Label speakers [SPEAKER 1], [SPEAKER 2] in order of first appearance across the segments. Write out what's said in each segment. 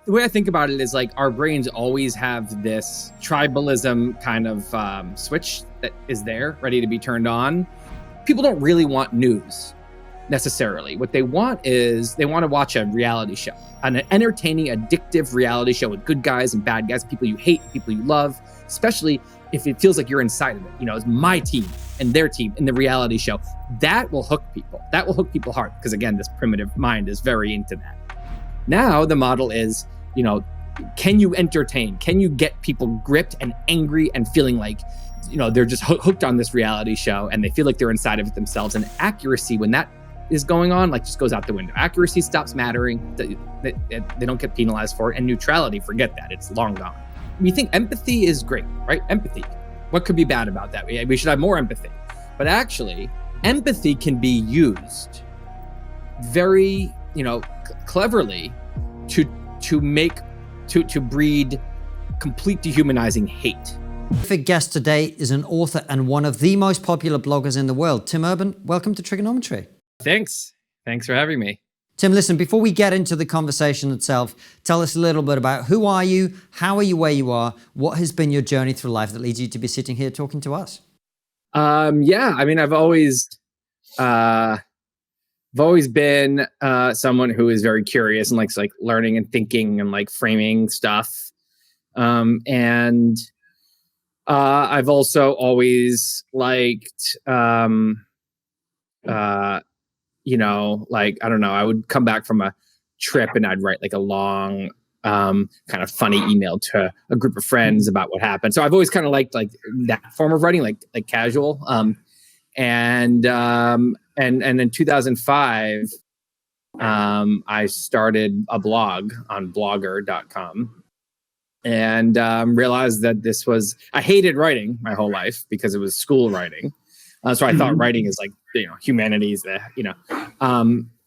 [SPEAKER 1] The way I think about it is like our brains always have this tribalism kind of switch that is there, ready to be turned on. People don't really want news necessarily. What they want is they want to watch a reality show, an entertaining, addictive reality show with good guys and bad guys, people you hate, people you love, especially if it feels like you're inside of it. You know, it's my team and their team in the reality show. That will hook people. That will hook people hard because, again, this primitive mind is very into that. Now the model is, you know, can you entertain? Can you get people gripped and angry and feeling like, you know, they're just hooked on this reality show and they feel like they're inside of it themselves? And accuracy, when that is going on, like, just goes out the window. Accuracy stops mattering. They don't get penalized for it. And neutrality, forget that. It's long gone. We think empathy is great, right? Empathy. What could be bad about that? We should have more empathy. But actually, empathy can be used very, cleverly to breed complete dehumanizing hate.
[SPEAKER 2] Our guest today is an author and one of the most popular bloggers in the world. Tim Urban, welcome to TRIGGERnometry.
[SPEAKER 1] Thanks for having me.
[SPEAKER 2] Tim, listen, before we get into the conversation itself, tell us a little bit about who are you, how are you where you are, what has been your journey through life that leads you to be sitting here talking to us?
[SPEAKER 1] I've always been someone who is very curious and likes learning and thinking and framing stuff. I've also always liked, I would come back from a trip and I'd write a long, kind of funny email to a group of friends about what happened. So I've always kind of liked that form of writing, like casual. And in 2005, I started a blog on blogger.com and realized that I hated writing my whole life because it was school writing. So I thought writing is humanities,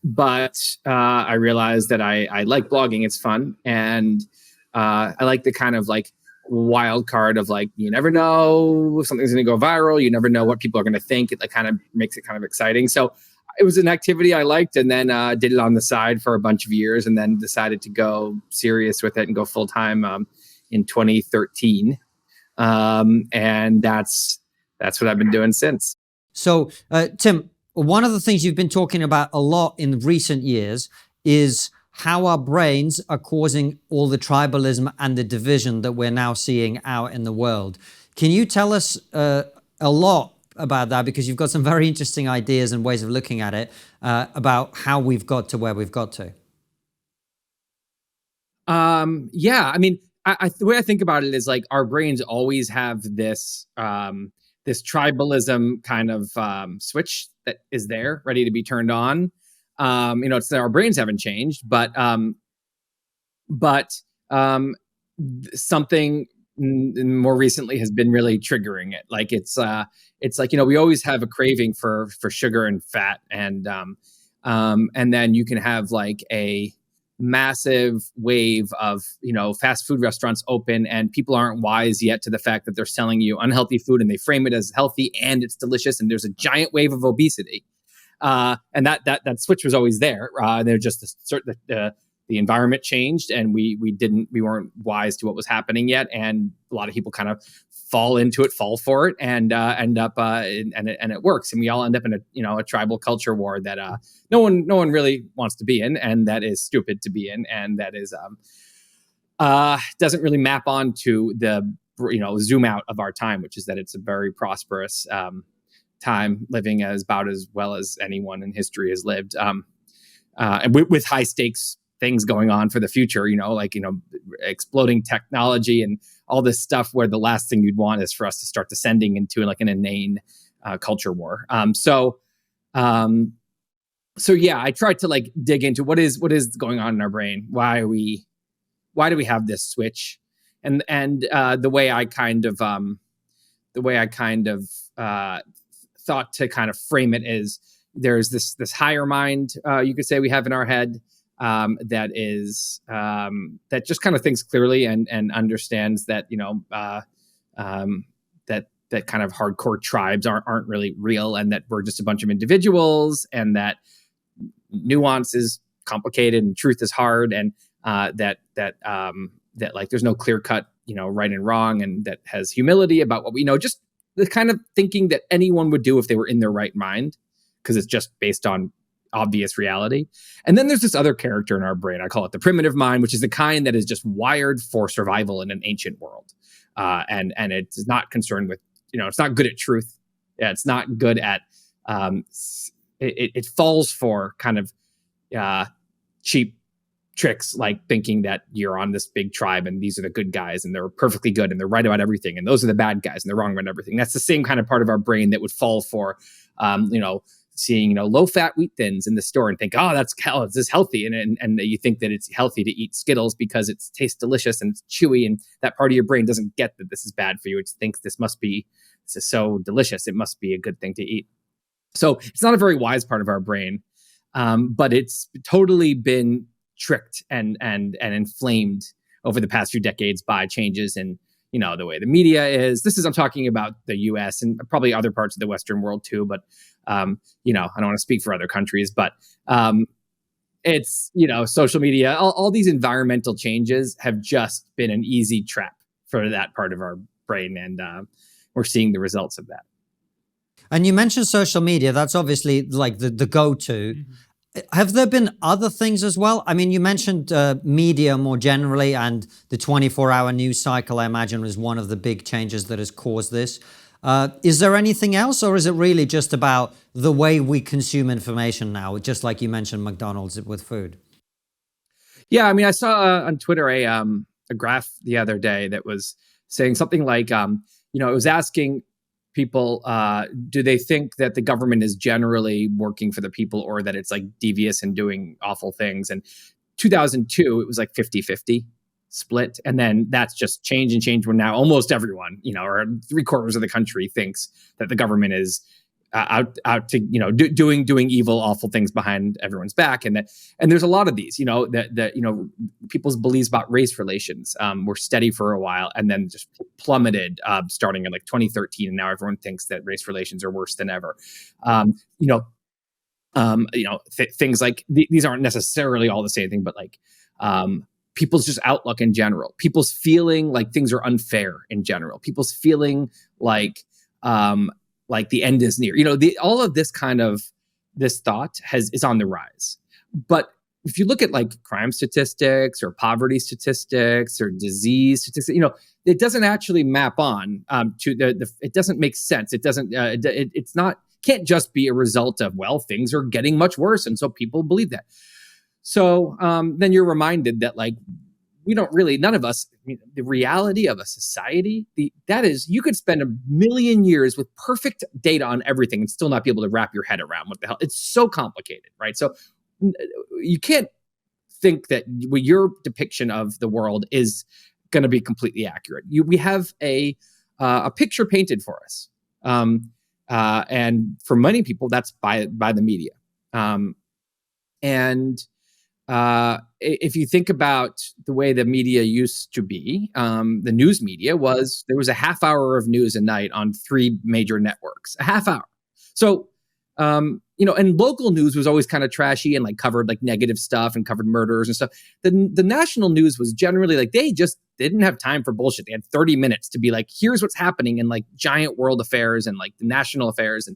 [SPEAKER 1] but I realized that I like blogging. It's fun. And I like the kind of wild card of you never know if something's going to go viral. You never know what people are going to think. It kind of makes it kind of exciting. So it was an activity I liked, and then did it on the side for a bunch of years, and then decided to go serious with it and go full time in 2013. And that's what I've been doing since.
[SPEAKER 2] So, Tim, one of the things you've been talking about a lot in recent years is how our brains are causing all the tribalism and the division that we're now seeing out in the world. Can you tell us a lot about that? Because you've got some very interesting ideas and ways of looking at it, about how we've got to where we've got to.
[SPEAKER 1] The way I think about it is our brains always have this this tribalism kind of switch that is there, ready to be turned on. It's that our brains haven't changed, but something more recently has been really triggering it. We always have a craving for sugar and fat, and then you can have a massive wave of fast food restaurants open, and people aren't wise yet to the fact that they're selling you unhealthy food, and they frame it as healthy and it's delicious, and there's a giant wave of obesity. And that switch was always there. They're just the environment changed, and we weren't wise to what was happening yet, and a lot of people kind of fall for it, and end up and it works, and we all end up in a tribal culture war that no one really wants to be in, and that is stupid to be in, and that is doesn't really map onto the zoom out of our time, which is that it's a very prosperous time, living about as well as anyone in history has lived, and with high stakes things going on for the future, exploding technology and all this stuff, where the last thing you'd want is for us to start descending into an inane culture war. So I tried to dig into what is going on in our brain. Why do we have this switch? And the way I kind of thought to kind of frame it is there's this higher mind, you could say, we have in our head, that is that just kind of thinks clearly and understands that that kind of hardcore tribes aren't really real, and that we're just a bunch of individuals, and that nuance is complicated and truth is hard, and that like there's no clear cut, right and wrong, and that has humility about what we know, just the kind of thinking that anyone would do if they were in their right mind, because it's just based on obvious reality. And then there's this other character in our brain. I call it the primitive mind, which is the kind that is just wired for survival in an ancient world. And it's not concerned with, it's not good at truth. Yeah, it's not good at, it falls for kind of cheap tricks, like thinking that you're on this big tribe and these are the good guys and they're perfectly good and they're right about everything, and those are the bad guys and they're wrong about everything. That's the same kind of part of our brain that would fall for, seeing, low-fat wheat thins in the store and think, oh, this is healthy. And you think that it's healthy to eat Skittles because it tastes delicious and it's chewy, and that part of your brain doesn't get that this is bad for you. It thinks this is so delicious, it must be a good thing to eat. So it's not a very wise part of our brain, but it's totally been tricked and inflamed over the past few decades by changes in, the way the media is. I'm talking about the US and probably other parts of the Western world too, but I don't want to speak for other countries, but it's, social media, all these environmental changes have just been an easy trap for that part of our brain. And we're seeing the results of that.
[SPEAKER 2] And you mentioned social media. That's obviously like the go-to. Mm-hmm. Have there been other things as well? I mean, you mentioned media more generally, and the 24-hour news cycle, I imagine, was one of the big changes that has caused this. Is there anything else, or is it really just about the way we consume information now, just like you mentioned McDonald's with food?
[SPEAKER 1] Yeah, I mean, I saw on Twitter a graph the other day that was saying something like, it was asking people, do they think that the government is generally working for the people, or that it's like devious and doing awful things? And 2002, it was like 50-50 split. And then that's just changed when now almost everyone, or 3/4 of the country thinks that the government is out to, doing evil, awful things behind everyone's back. And there's a lot of these, that people's beliefs about race relations were steady for a while and then just plummeted starting in like 2013. And now everyone thinks that race relations are worse than ever. Things like these aren't necessarily all the same thing, but like people's just outlook in general, people's feeling like things are unfair in general, people's feeling like the end is near. All of this kind of this thought is on the rise. But if you look at like crime statistics or poverty statistics or disease statistics, it doesn't actually map on to it doesn't make sense. It doesn't. It's not. Can't just be a result of, well, things are getting much worse, and so people believe that. So then you're reminded that like we don't really, none of us, the reality of a society, that is, you could spend 1,000,000 years with perfect data on everything and still not be able to wrap your head around what the hell. It's so complicated, right? So you can't think that your depiction of the world is going to be completely accurate. We have a picture painted for us, and for many people, that's by the media. If you think about the way the media used to be, the news media there was a half hour of news a night on 3 major networks, a half hour. So, and local news was always kind of trashy and like covered like negative stuff and covered murders and stuff. The national news was generally like, they just didn't have time for bullshit. They had 30 minutes to be like, here's what's happening in like giant world affairs and like the national affairs.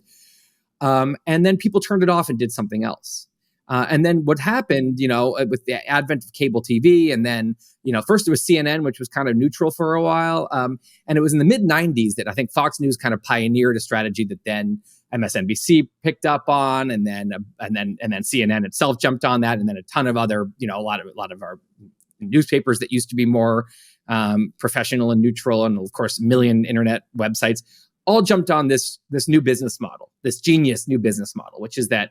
[SPEAKER 1] And then people turned it off and did something else. And then what happened, with the advent of cable TV, and then, first it was CNN, which was kind of neutral for a while. And it was in the mid-90s that I think Fox News kind of pioneered a strategy that then MSNBC picked up on, and then CNN itself jumped on that, and then a ton of other, a lot of our newspapers that used to be more professional and neutral, and of course, a million internet websites all jumped on this new business model, this genius new business model, which is that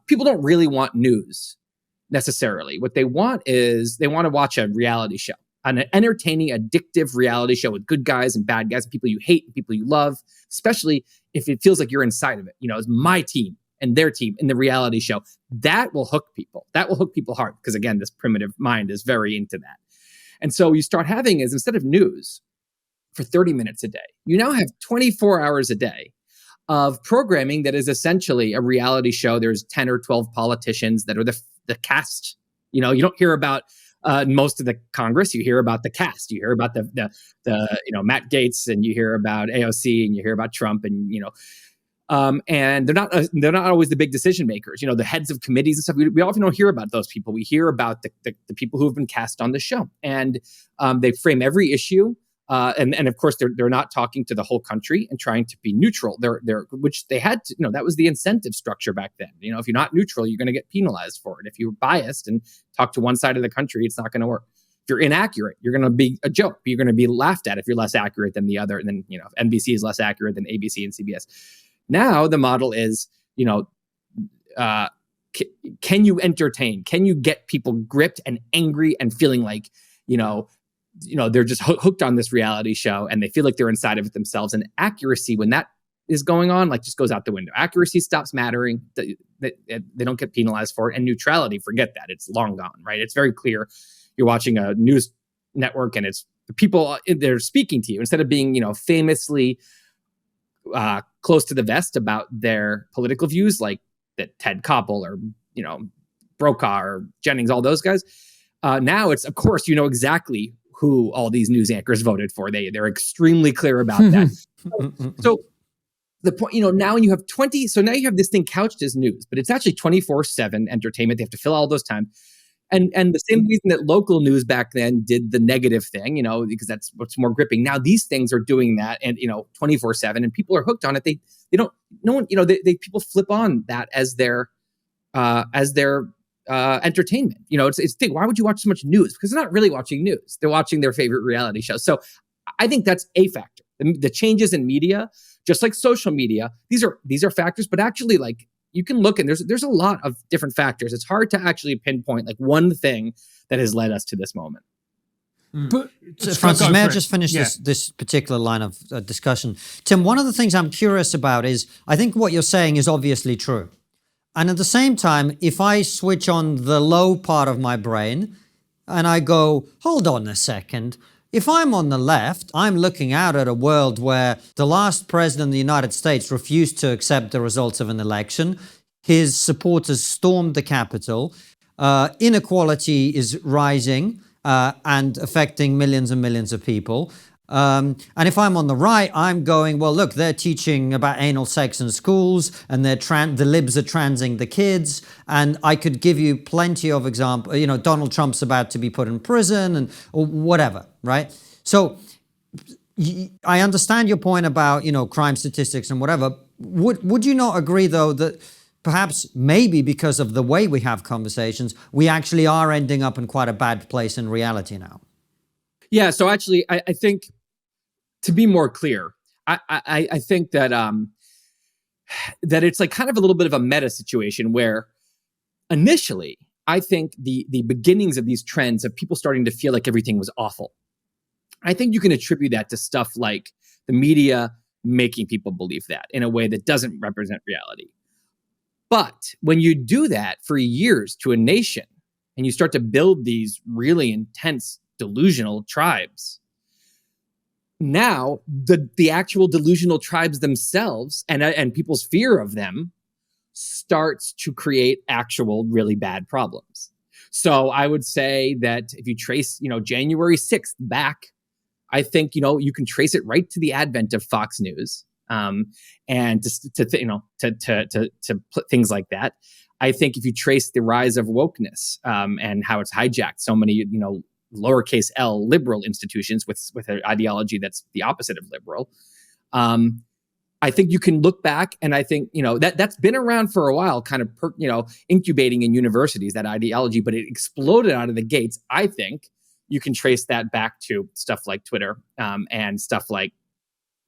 [SPEAKER 1] people don't really want news necessarily. What they want is they want to watch a reality show, an entertaining, addictive reality show with good guys and bad guys, and people you hate and people you love, especially if it feels like you're inside of it. It's my team and their team in the reality show. That will hook people. That will hook people hard because, again, this primitive mind is very into that. And so you start having is, instead of news for 30 minutes a day, you now have 24 hours a day of programming that is essentially a reality show. There's 10 or 12 politicians that are the cast. You don't hear about most of the Congress. You hear about the cast, you hear about the Matt Gaetz, and you hear about AOC, and you hear about Trump, and and they're not always the big decision makers. The heads of committees and stuff. We often don't hear about those people. We hear about the people who have been cast on the show, and they frame every issue. And of course, they're not talking to the whole country and trying to be neutral. Which they had to. That was the incentive structure back then. If you're not neutral, you're going to get penalized for it. If you're biased and talk to one side of the country, it's not going to work. If you're inaccurate, you're going to be a joke. You're going to be laughed at if you're less accurate than the other. And then NBC is less accurate than ABC and CBS. Now the model is, can you entertain? Can you get people gripped and angry and feeling like, they're just hooked on this reality show and they feel like they're inside of it themselves? And accuracy, when that is going on, just goes out the window. Accuracy stops mattering. They don't get penalized for it. And neutrality, forget that. It's long gone, right? It's very clear. You're watching a news network and it's the people they're speaking to you instead of being, famously close to the vest about their political views, like that Ted Koppel or Brokaw or Jennings, all those guys. Now it's, of course, exactly who all these news anchors voted for. They're extremely clear about that. So the point, now when you have 20, so now you have this thing couched as news, but it's actually 24/7 entertainment. They have to fill all those time. And the same reason that local news back then did the negative thing, because that's what's more gripping. Now these things are doing that, and 24/7, and people are hooked on it. They don't. No one. People flip on that as their entertainment. It's thing. Why would you watch so much news? Because they're not really watching news. They're watching their favorite reality show. So I think that's a factor. The changes in media, just like social media, these are factors. But actually, you can look and there's a lot of different factors. It's hard to actually pinpoint one thing that has led us to this moment.
[SPEAKER 2] But Francis, may I just finish this particular line of discussion? Tim, one of the things I'm curious about is, I think what you're saying is obviously true. And at the same time, if I switch on the low part of my brain and I go, hold on a second, if I'm on the left, I'm looking out at a world where the last president of the United States refused to accept the results of an election. His supporters stormed the Capitol. Inequality is rising and affecting millions and millions of people. And if I'm on the right, I'm going, well, look, they're teaching about anal sex in schools, and the libs are transing the kids. And I could give you plenty of examples. Donald Trump's about to be put in prison or whatever, right? So I understand your point about, crime statistics and whatever. Would you not agree, though, that perhaps maybe because of the way we have conversations, we actually are ending up in quite a bad place in reality now?
[SPEAKER 1] Yeah, so actually, I think, to be more clear, I think that that it's kind of a little bit of a meta situation where initially, I think the beginnings of these trends of people starting to feel like everything was awful, I think you can attribute that to stuff like the media making people believe that in a way that doesn't represent reality. But when you do that for years to a nation and you start to build these really intense delusional tribes, now the actual delusional tribes themselves and people's fear of them starts to create actual really bad problems. So I would say that if you trace, January 6th back, I think, you can trace it right to the advent of Fox News, and to put things like that. I think if you trace the rise of wokeness and how it's hijacked so many, lowercase L liberal institutions with an ideology that's the opposite of liberal. I think you can look back, and I think, that's been around for a while, kind of, incubating in universities, that ideology, but it exploded out of the gates. I think you can trace that back to stuff like Twitter and stuff like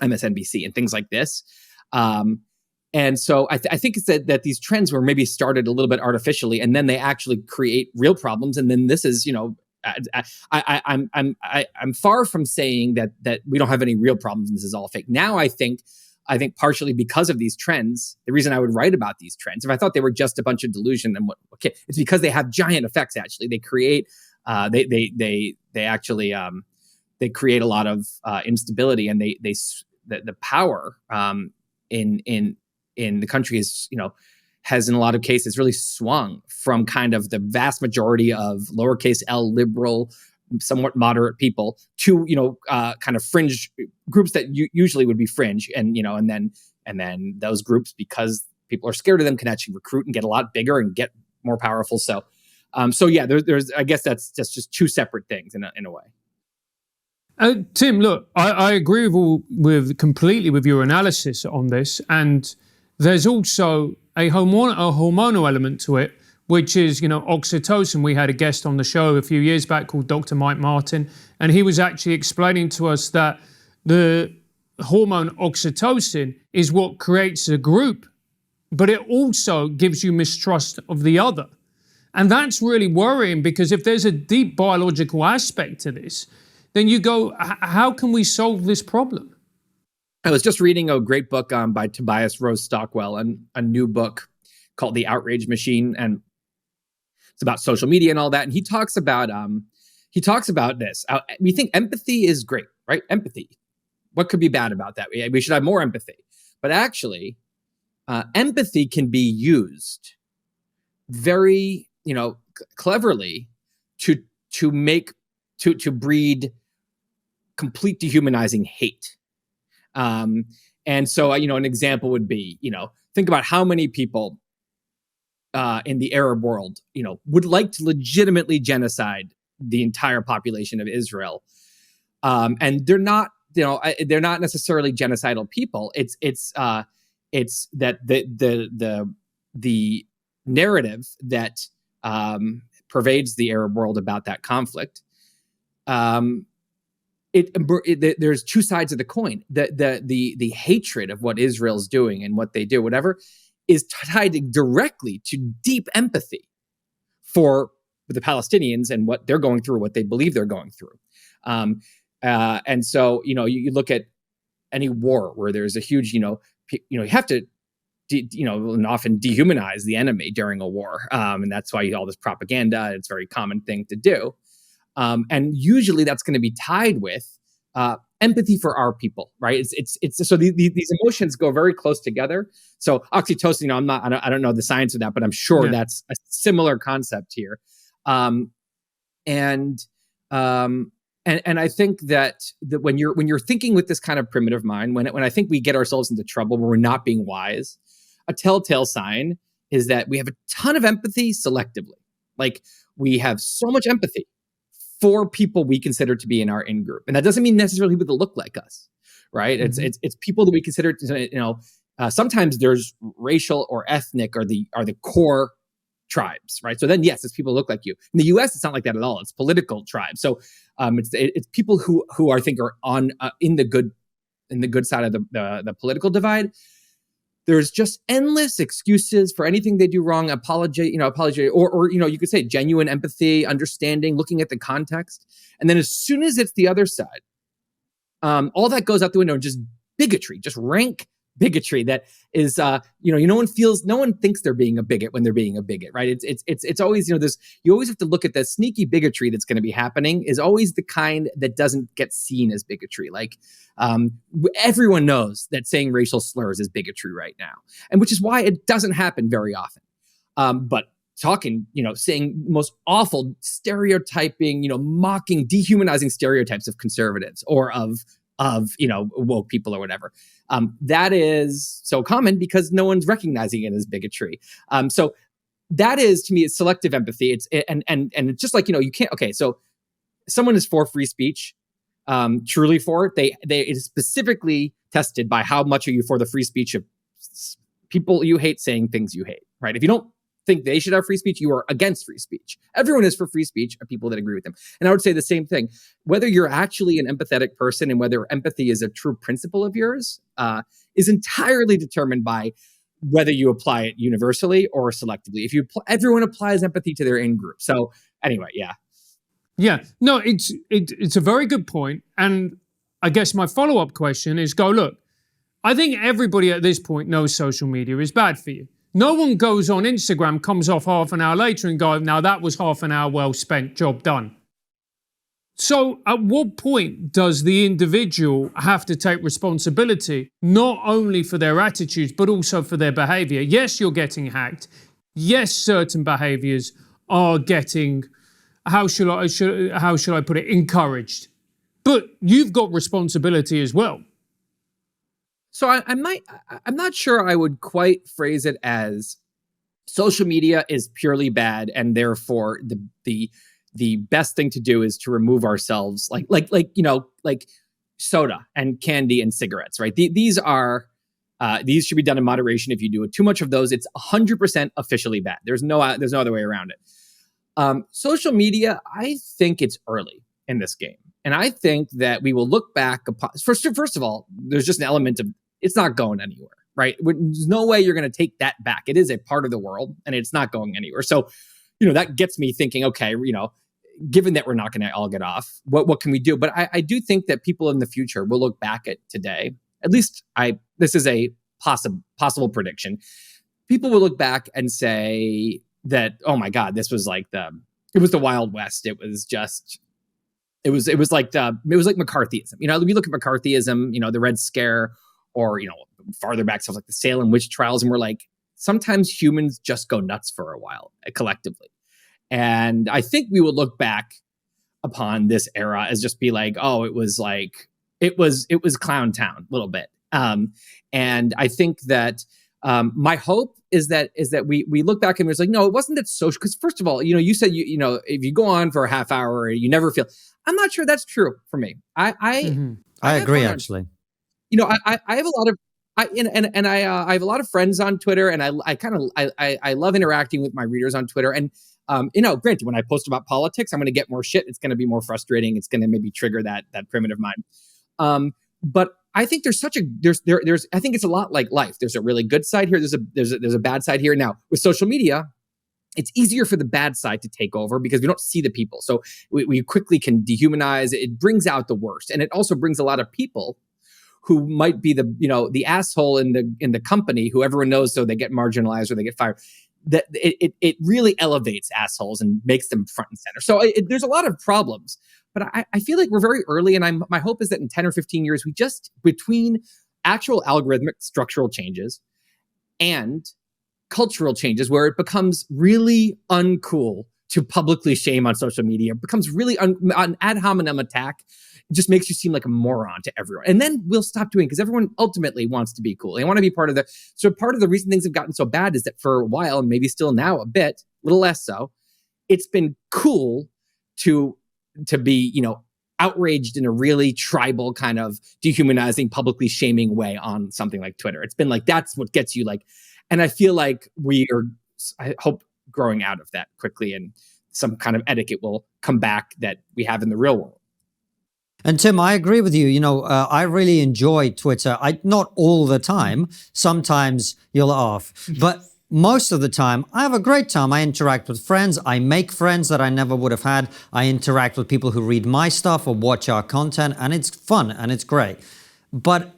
[SPEAKER 1] MSNBC and things like this. And so I think it's that these trends were maybe started a little bit artificially, and then they actually create real problems. And then this is, I'm far from saying that we don't have any real problems and this is all fake. Now I think partially because of these trends, the reason I would write about these trends, if I thought they were just a bunch of delusion, then it's because they have giant effects. Actually, they create they actually they create a lot of instability, and the power in the country is has in a lot of cases really swung from kind of the vast majority of lowercase l liberal, somewhat moderate people to kind of fringe groups that usually would be fringe, and then those groups, because people are scared of them, can actually recruit and get a lot bigger and get more powerful. So yeah, there's I guess that's just two separate things in a way.
[SPEAKER 3] Tim, look, I agree with completely with your analysis on this, and there's also a hormonal element to it, which is, oxytocin. We had a guest on the show a few years back called Dr. Mike Martin, and he was actually explaining to us that the hormone oxytocin is what creates a group, but it also gives you mistrust of the other. And that's really worrying, because if there's a deep biological aspect to this, then you go, how can we solve this problem?
[SPEAKER 1] I was just reading a great book by Tobias Rose Stockwell, and a new book called The Outrage Machine, and it's about social media and all that. And he talks about this. We think empathy is great, right? Empathy. What could be bad about that? We should have more empathy. But actually, empathy can be used very, cleverly to breed complete dehumanizing hate. And so, an example would be, think about how many people in the Arab world, would like to legitimately genocide the entire population of Israel. And they're not necessarily genocidal people. It's that the narrative that pervades the Arab world about that conflict. There's two sides of the coin. The hatred of what Israel's doing and what they do, whatever, is tied directly to deep empathy for the Palestinians and what they're going through, what they believe they're going through. And so, you look at any war where there's a huge, you have to, and often dehumanize the enemy during a war. And that's why all this propaganda, it's a very common thing to do. And usually that's going to be tied with empathy for our people, right? It's so these emotions go very close together. So oxytocin, I don't know the science of that, but I'm sure that's a similar concept here. And I think that when you're thinking with this kind of primitive mind, when I think we get ourselves into trouble where we're not being wise, a telltale sign is that we have a ton of empathy selectively. Like, we have so much empathy for people we consider to be in our in-group. And that doesn't mean necessarily people that look like us, right? Mm-hmm. It's people that we consider, sometimes there's racial or ethnic are the core tribes, right? So then, yes, it's people who look like you. In the US, it's not like that at all. It's political tribes. So it's people who I think are on in the good side of the political divide. There's just endless excuses for anything they do wrong, apology, or you could say genuine empathy, understanding, looking at the context. And then as soon as it's the other side, all that goes out the window, and just bigotry, just rank bigotry that is, no one thinks they're being a bigot when they're being a bigot, right? It's always, you always have to look at the sneaky bigotry that's going to be happening is always the kind that doesn't get seen as bigotry. Like, everyone knows that saying racial slurs is bigotry right now, and which is why it doesn't happen very often. But talking, saying most awful stereotyping, mocking, dehumanizing stereotypes of conservatives or of woke people or whatever. That is so common because no one's recognizing it as bigotry. So that is, to me, it's selective empathy. It's and it's just like, you can't. Okay, so someone is for free speech, truly for it. It is specifically tested by how much are you for the free speech of people you hate saying things you hate, right? If you don't think they should have free speech, you are against free speech. Everyone is for free speech of people that agree with them. And I would say the same thing. Whether you're actually an empathetic person and whether empathy is a true principle of yours is entirely determined by whether you apply it universally or selectively. Everyone applies empathy to their in-group. So anyway, yeah.
[SPEAKER 3] Yeah, no, it's a very good point. And I guess my follow-up question is look, I think everybody at this point knows social media is bad for you. No one goes on Instagram, comes off half an hour later and goes, now that was half an hour well spent, job done. So at what point does the individual have to take responsibility, not only for their attitudes, but also for their behavior? Yes, you're getting hacked. Yes, certain behaviors are getting, how should I put it, encouraged. But you've got responsibility as well.
[SPEAKER 1] So I'm not sure I would quite phrase it as social media is purely bad, and therefore the best thing to do is to remove ourselves, like soda and candy and cigarettes, right? These should be done in moderation. If you do too much of those, it's 100% officially bad. There's no other way around it. Social media, I think it's early in this game, and I think that we will look back upon. First of all, there's just an element of it's not going anywhere, right? There's no way you're going to take that back. It is a part of the world, and it's not going anywhere. So, that gets me thinking. Okay, given that we're not going to all get off, what can we do? But I do think that people in the future will look back at today. At least this is a possible prediction. People will look back and say that, oh my God, this was like it was the Wild West. It was like McCarthyism. We look at McCarthyism, the Red Scare, or farther back stuff like the Salem witch trials, and we're like, sometimes humans just go nuts for a while collectively. And I think we will look back upon this era as just be like, oh, it was clown town a little bit. And I think that my hope is that we look back and it's like, no, it wasn't that social. Because first of all, you said if you go on for a half hour, you never feel. I'm not sure that's true for me. I
[SPEAKER 2] agree, actually.
[SPEAKER 1] I have a lot of I have a lot of friends on Twitter, and I love interacting with my readers on Twitter. And granted, when I post about politics, I'm going to get more shit. It's going to be more frustrating. It's going to maybe trigger that primitive mind. But I think there's I think it's a lot like life. There's a really good side here. There's a bad side here. Now with social media, it's easier for the bad side to take over because we don't see the people. So we quickly can dehumanize. It brings out the worst, and it also brings a lot of people who might be the asshole in the company who everyone knows, so they get marginalized or they get fired. That it really elevates assholes and makes them front and center. So there's a lot of problems, but I feel like we're very early, and my hope is that in 10 or 15 years, we just, between actual algorithmic structural changes and cultural changes, where it becomes really uncool to publicly shame on social media, it becomes really an ad hominem attack. It just makes you seem like a moron to everyone. And then we'll stop doing it because everyone ultimately wants to be cool. They want to be part of so part of the reason things have gotten so bad is that for a while, and maybe still now a bit, a little less so, it's been cool to be, outraged in a really tribal kind of dehumanizing, publicly shaming way on something like Twitter. It's been like, that's what gets you and I feel like I hope growing out of that quickly, and some kind of etiquette will come back that we have in the real world.
[SPEAKER 2] And Tim, I agree with you. I really enjoy Twitter. Not all the time. Sometimes you'll laugh, but most of the time I have a great time. I interact with friends. I make friends that I never would have had. I interact with people who read my stuff or watch our content, and it's fun and it's great. But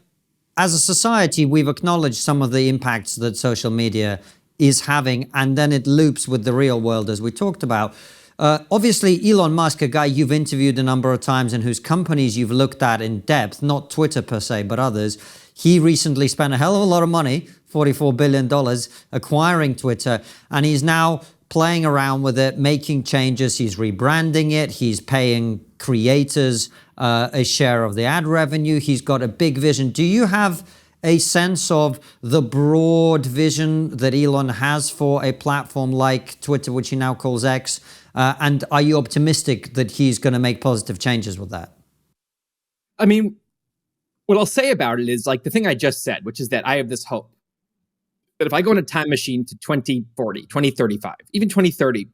[SPEAKER 2] as a society, we've acknowledged some of the impacts that social media is having, and then it loops with the real world, as we talked about. Obviously, Elon Musk, a guy you've interviewed a number of times and whose companies you've looked at in depth, not Twitter per se, but others, he recently spent a hell of a lot of money, $44 billion, acquiring Twitter, and he's now playing around with it, making changes. He's rebranding it. He's paying creators a share of the ad revenue. He's got a big vision. Do you have a sense of the broad vision that Elon has for a platform like Twitter, which he now calls X? And are you optimistic that he's going to make positive changes with that?
[SPEAKER 1] I mean, what I'll say about it is like the thing I just said, which is that I have this hope that if I go in a time machine to 2040, 2035, even 2030,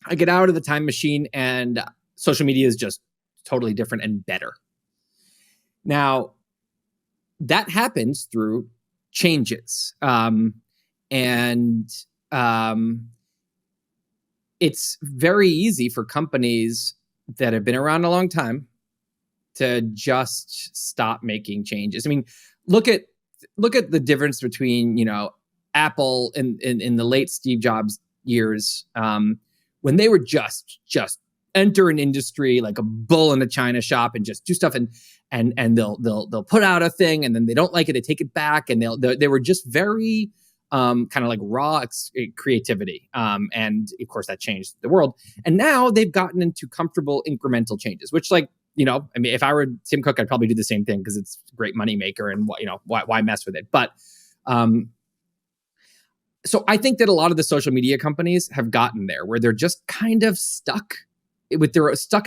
[SPEAKER 1] I get out of the time machine and social media is just totally different and better. Now, that happens through changes. It's very easy for companies that have been around a long time to just stop making changes. I mean, look at the difference between, Apple in the late Steve Jobs years, when they were just enter an industry like a bull in a china shop and just do stuff, and they'll put out a thing, and then they don't like it, they take it back, and they were just very kind of like raw creativity, and of course that changed the world. And now they've gotten into comfortable incremental changes, which, like, I mean, if I were Tim Cook, I'd probably do the same thing because it's a great moneymaker, and why mess with it? But so I think that a lot of the social media companies have gotten there where they're just kind of stuck in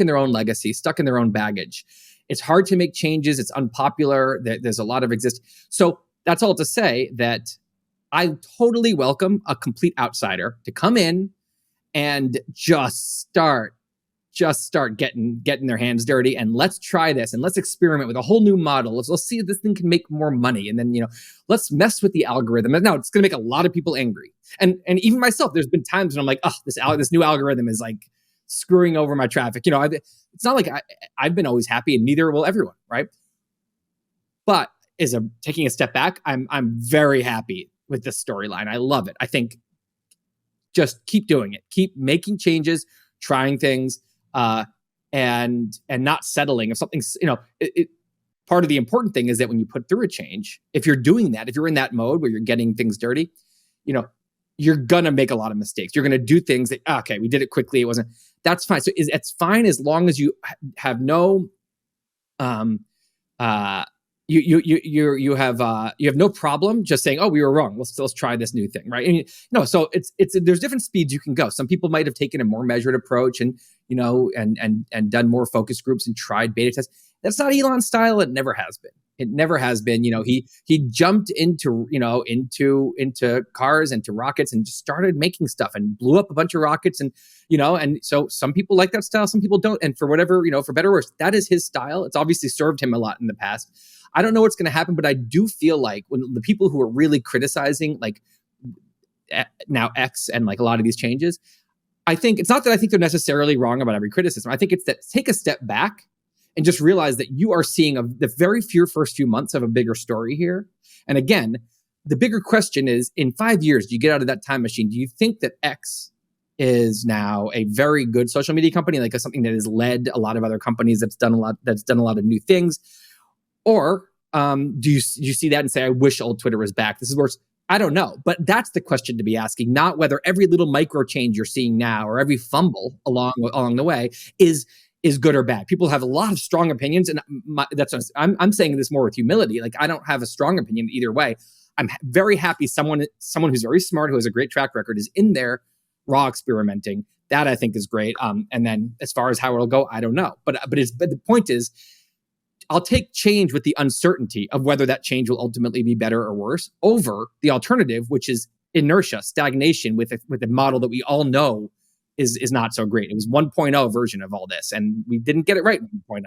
[SPEAKER 1] their own legacy, stuck in their own baggage. It's hard to make changes. It's unpopular. There's a lot of So that's all to say that I totally welcome a complete outsider to come in and just start getting their hands dirty, and let's try this, and let's experiment with a whole new model. Let's see if this thing can make more money, and then let's mess with the algorithm. And now it's going to make a lot of people angry, and even myself. There's been times when I'm like, oh, this new algorithm is like screwing over my traffic. It's not like I've been always happy, and neither will everyone, right? But taking a step back, I'm very happy with this storyline. I love it. I think just keep doing it, keep making changes, trying things. And not settling. If something's, part of the important thing is that when you put through a change, if you're doing that, if you're in that mode where you're getting things dirty, you're going to make a lot of mistakes. You're going to do things that, okay, we did it quickly. That's fine. So it's fine as long as you have no, you have no problem just saying, oh, we were wrong. Let's try this new thing, right? And so it's there's different speeds you can go. Some people might have taken a more measured approach and done more focus groups and tried beta tests. That's not Elon's style. It never has been. It never has been. He jumped into cars, into rockets, and just started making stuff and blew up a bunch of rockets. And and so some people like that style, some people don't. And for whatever, for better or worse, that is his style. It's obviously served him a lot in the past. I don't know what's going to happen, but I do feel like when the people who are really criticizing, like now X and like a lot of these changes, I think it's not that I think they're necessarily wrong about every criticism. I think it's that take a step back and just realize that you are seeing the very first few months of a bigger story here. And again, the bigger question is, in 5 years, do you get out of that time machine? Do you think that X is now a very good social media company, like something that has led a lot of other companies that's done a lot of new things? Or do you see that and say, I wish old Twitter was back? This is worse. I don't know. But that's the question to be asking, not whether every little micro change you're seeing now or every fumble along the way is good or bad. People have a lot of strong opinions. And I'm saying this more with humility. Like, I don't have a strong opinion either way. I'm very happy someone who's very smart, who has a great track record, is in there raw experimenting. That I think is great. And then as far as how it'll go, I don't know. But the point is, I'll take change with the uncertainty of whether that change will ultimately be better or worse over the alternative, which is inertia, stagnation with a model that we all know is not so great. It was 1.0 version of all this, and we didn't get it right in 1.0.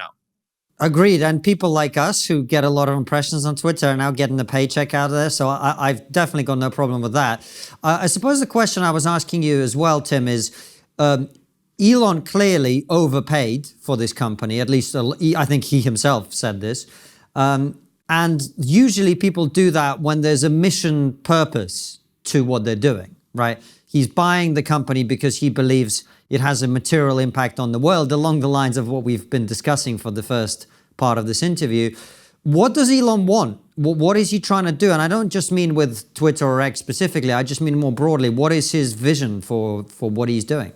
[SPEAKER 2] Agreed. And people like us who get a lot of impressions on Twitter are now getting a paycheck out of there. So I've definitely got no problem with that. I suppose the question I was asking you as well, Tim, is Elon clearly overpaid for this company. At least I think he himself said this. And usually people do that when there's a mission purpose to what they're doing, right? He's buying the company because he believes it has a material impact on the world, along the lines of what we've been discussing for the first part of this interview. What does Elon want? What is he trying to do? And I don't just mean with Twitter or X specifically. I just mean more broadly. What is his vision for what he's doing?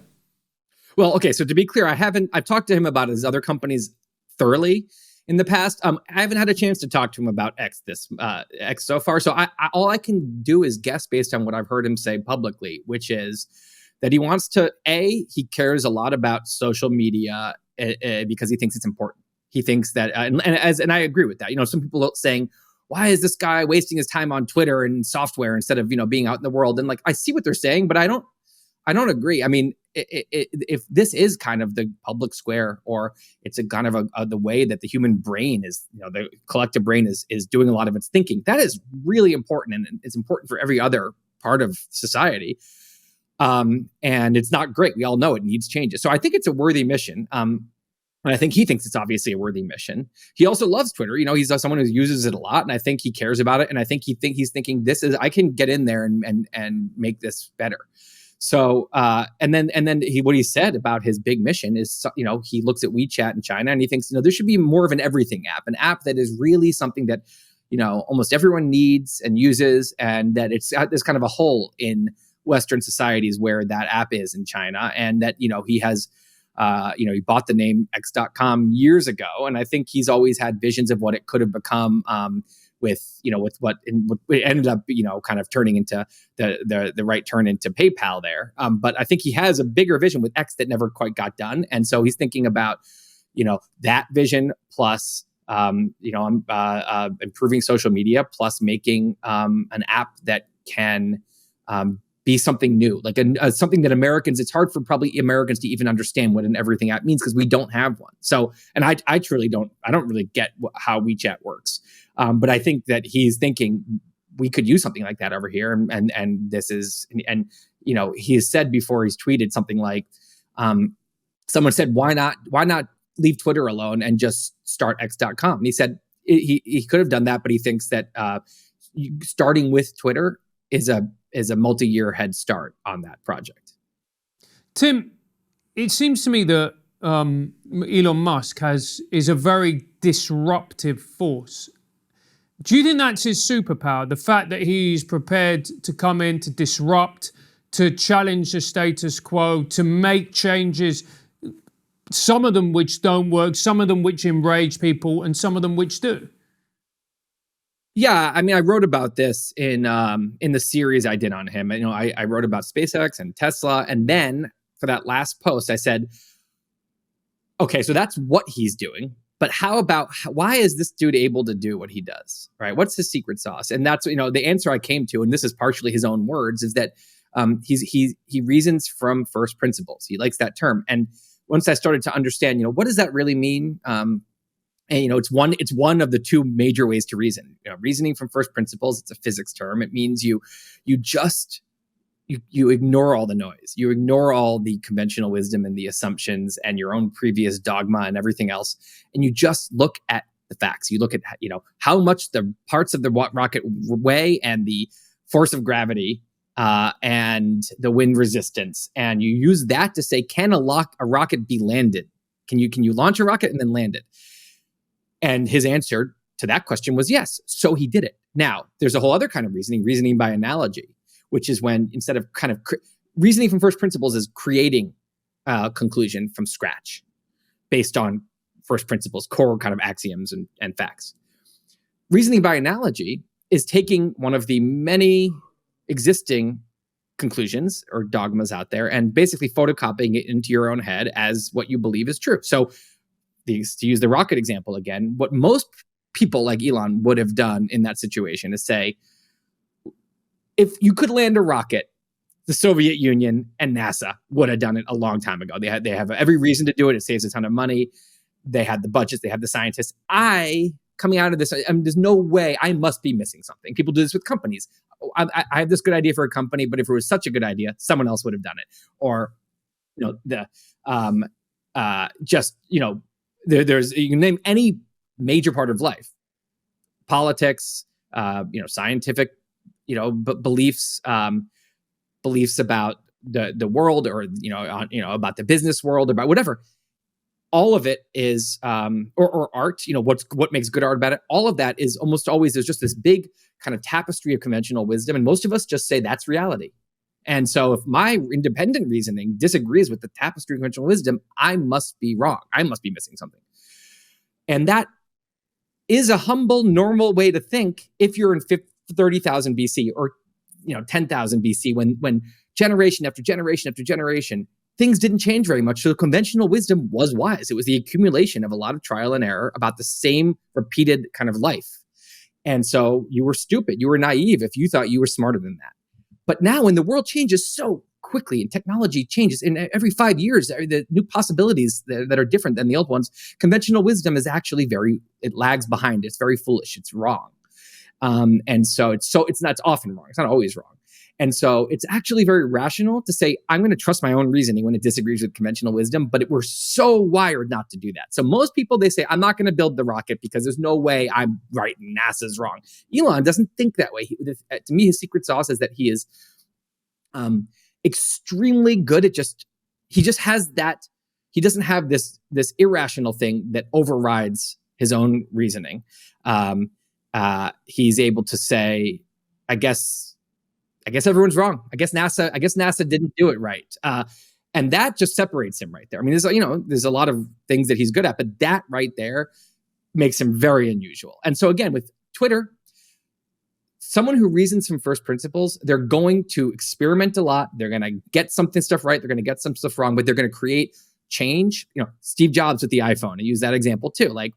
[SPEAKER 1] Well, okay, so to be clear, I've talked to him about his other companies thoroughly in the past. I haven't had a chance to talk to him about X so far. So all I can do is guess based on what I've heard him say publicly, which is that he wants to, he cares a lot about social media because he thinks it's important. He thinks that, and I agree with that. Some people are saying, why is this guy wasting his time on Twitter and software instead of, being out in the world? And like, I see what they're saying, but I don't agree. I mean, if this is kind of the public square, or it's a kind of the way that the human brain is, the collective brain is doing a lot of its thinking, that is really important, and it's important for every other part of society. And it's not great. We all know it needs changes. So I think it's a worthy mission. And I think he thinks it's obviously a worthy mission. He also loves Twitter. He's someone who uses it a lot, and I think he cares about it. And I think he's thinking, I can get in there and make this better. So and then what he said about his big mission is, he looks at WeChat in China and he thinks, there should be more of an everything app, an app that is really something that almost everyone needs and uses, and that there's kind of a hole in Western societies where that app is in China, and that he has. He bought the name X.com years ago, and I think he's always had visions of what it could have become with what it ended up, kind of turning into the right turn into PayPal there. But I think he has a bigger vision with X that never quite got done, and so he's thinking about, that vision plus, improving social media plus making an app that can be something new, like something that it's hard for probably Americans to even understand what an everything app means because we don't have one. So, and I don't really get how WeChat works. But I think that he's thinking we could use something like that over here. And this is, he has said before, he's tweeted something like, someone said, why not leave Twitter alone and just start X.com? And he said he could have done that, but he thinks that starting with Twitter is a multi-year head start on that project.
[SPEAKER 3] Tim, it seems to me that Elon Musk is a very disruptive force. Do you think that's his superpower? The fact that he's prepared to come in to disrupt, to challenge the status quo, to make changes, some of them which don't work, some of them which enrage people, and some of them which do?
[SPEAKER 1] Yeah, I mean, I wrote about this in the series I did on him. I wrote about SpaceX and Tesla, and then for that last post, I said, okay, so that's what he's doing. But why is this dude able to do what he does, right? What's his secret sauce? And that's, the answer I came to, and this is partially his own words, is that he reasons from first principles. He likes that term. And once I started to understand, what does that really mean? And it's one of the two major ways to reason. Reasoning from first principles, it's a physics term. It means you ignore all the noise. You ignore all the conventional wisdom and the assumptions and your own previous dogma and everything else. And you just look at the facts. You look at, how much the parts of the rocket weigh and the force of gravity and the wind resistance. And you use that to say, can a rocket be landed? Can you launch a rocket and then land it? And his answer to that question was yes. So he did it. Now, there's a whole other kind of reasoning by analogy, which is when instead of kind of reasoning from first principles is creating a conclusion from scratch based on first principles, core kind of axioms and facts. Reasoning by analogy is taking one of the many existing conclusions or dogmas out there and basically photocopying it into your own head as what you believe is true. So to use the rocket example again, what most people like Elon would have done in that situation is say, if you could land a rocket, the Soviet Union and NASA would have done it a long time ago. They have every reason to do it. It saves a ton of money. They had the budgets. They have the scientists. Coming out of this, there's no way. I must be missing something. People do this with companies. I have this good idea for a company, but if it was such a good idea, someone else would have done it. Or, there's you can name any major part of life, politics, scientific, beliefs about the world, or about the business world, about whatever. All of it is, or art. What makes good art about it. All of that is almost always there's just this big kind of tapestry of conventional wisdom, and most of us just say that's reality. And so if my independent reasoning disagrees with the tapestry of conventional wisdom, I must be wrong. I must be missing something. And that is a humble, normal way to think if you're in 30,000 BC or 10,000 BC, when generation after generation after generation, things didn't change very much. So conventional wisdom was wise. It was the accumulation of a lot of trial and error about the same repeated kind of life. And so you were stupid. You were naive if you thought you were smarter than that. But now when the world changes so quickly and technology changes, and every 5 years, the new possibilities that are different than the old ones, conventional wisdom is actually it lags behind. It's very foolish. It's wrong. And so it's often wrong. It's not always wrong. And so it's actually very rational to say, I'm going to trust my own reasoning when it disagrees with conventional wisdom, but we're so wired not to do that. So most people, they say, I'm not going to build the rocket because there's no way I'm right and NASA's wrong. Elon doesn't think that way. To me, his secret sauce is that he is extremely good at he just has that, he doesn't have this irrational thing that overrides his own reasoning. He's able to say, I guess everyone's wrong. I guess NASA didn't do it right. And that just separates him right there. I mean, there's a lot of things that he's good at, but that right there makes him very unusual. And so again, with Twitter, someone who reasons from first principles, they're going to experiment a lot. They're going to get stuff right. They're going to get some stuff wrong, but they're going to create change. Steve Jobs with the iPhone, I use that example too. Like,